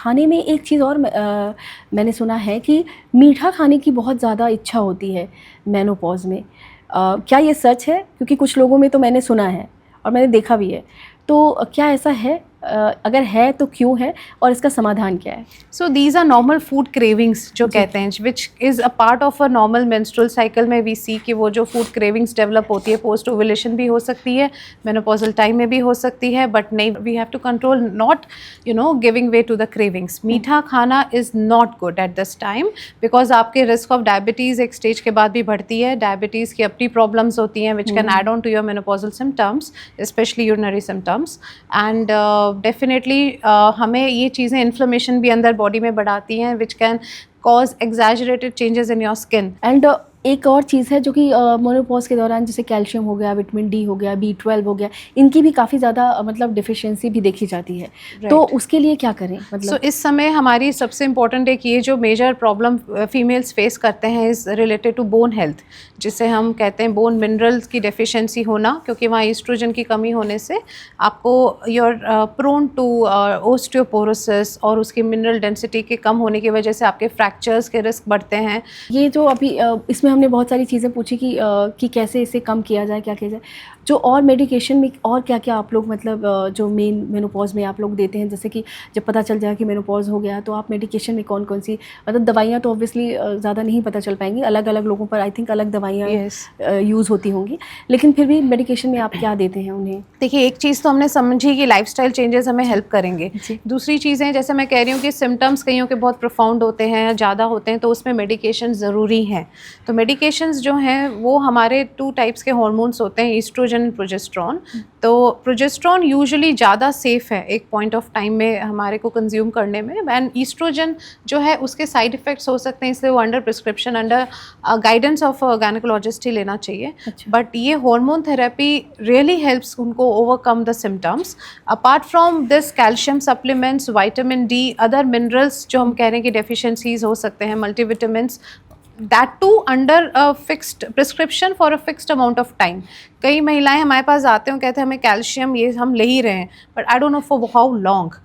खाने में एक चीज़ और मैंने सुना है कि मीठा खाने की बहुत ज़्यादा इच्छा होती है मेनोपॉज़ में। क्या ये सच है? क्योंकि कुछ लोगों में तो मैंने सुना है और मैंने देखा भी है। तो क्या ऐसा है? अगर है तो क्यों है और इसका समाधान क्या है? So these are normal food cravings जो जी। कहते हैं, which is a part of a normal menstrual cycle में वी सी कि वो जो फूड क्रेविंग्स डेवलप होती है पोस्ट ओवुलेशन भी हो सकती है, मेनोपॉजल टाइम में भी हो सकती है, बट नहीं, we have to control not giving way to the cravings. मीठा खाना is not good at this time because आपके रिस्क ऑफ डायबिटीज़ एक स्टेज के बाद भी बढ़ती है। डायबिटीज़ की अपनी प्रॉब्लम्स होती हैं which can add on to your menopausal symptoms, specially urinary symptoms. And definitely हमें ये चीज़ें इन्फ्लेमेशन भी अंदर बॉडी में बढ़ाती हैं which can cause exaggerated changes in your skin. And एक और चीज़ है जो कि मेनोपॉज़ के दौरान जैसे कैल्शियम हो गया, विटामिन डी हो गया, B12 हो गया, इनकी भी काफ़ी ज़्यादा मतलब डिफिशियंसी भी देखी जाती है। तो उसके लिए क्या करें? मतलब इस समय हमारी सबसे इम्पॉर्टेंट एक ये जो मेजर प्रॉब्लम फीमेल्स फेस करते हैं is related to bone health, जिसे हम कहते हैं बोन मिनरल्स की डेफिशिएंसी होना, क्योंकि वहाँ ईस्ट्रोजन की कमी होने से आपको योर प्रोन टू ओस्टियोपोरोसिस और उसकी मिनरल डेंसिटी के कम होने की वजह से आपके फ्रैक्चर्स के रिस्क बढ़ते हैं। ये जो अभी इसमें हमने बहुत सारी चीज़ें पूछी कि कैसे इसे कम किया जाए, क्या किया जाए। जो और मेडिकेशन में और क्या-क्या आप लोग मतलब जो मेनोपॉज़ में आप लोग देते हैं, जैसे कि जब पता चल जाए कि मेनोपॉज़ हो गया तो आप मेडिकेशन में कौन-कौन सी, मतलब दवाइयाँ तो ऑब्वियसली ज़्यादा नहीं पता चल पाएँगी, अलग-अलग लोगों पर आई थिंक अलग दवाइयाँ Yes. यूज़ होती होंगी, लेकिन फिर भी मेडिकेशन में आप क्या देते हैं उन्हें? देखिए, एक चीज़ तो हमने समझी कि लाइफस्टाइल चेंजेस हमें हेल्प करेंगे। जी। दूसरी चीज़ें जैसे मैं कह रही हूँ कि सिम्टम्स कईयों के बहुत प्रोफाउंड होते हैं या ज़्यादा होते हैं, तो उसमें मेडिकेशन ज़रूरी हैं। तो मेडिकेशंस जो हैं वो हमारे 2 टाइप्स के हार्मोन्स होते हैं, ईस्ट्रोजन एंड प्रोजेस्टेरॉन। तो प्रोजेस्टेरॉन यूजुअली ज़्यादा सेफ़ है एक पॉइंट ऑफ टाइम में हमारे को कंज्यूम करने में, एंड ईस्ट्रोजन जो है उसके साइड इफ़ेक्ट्स हो सकते हैं, इसलिए वो under prescription, under guidance of gynaecologist ही लेना चाहिए। अच्छा। बट ये हार्मोन थेरेपी रियली हेल्प्स उनको overcome the symptoms. Apart from this calcium supplements, vitamin D, other minerals जो हम कह रहे हैं कि डेफिशिएंसीज हो सकते हैं, multivitamins, that too under a fixed prescription for a fixed amount of time. कई महिलाएं हमारे पास आते हैं, कहते हैं हमें कैल्शियम ये हम ले ही रहे हैं, but I don't know for how long.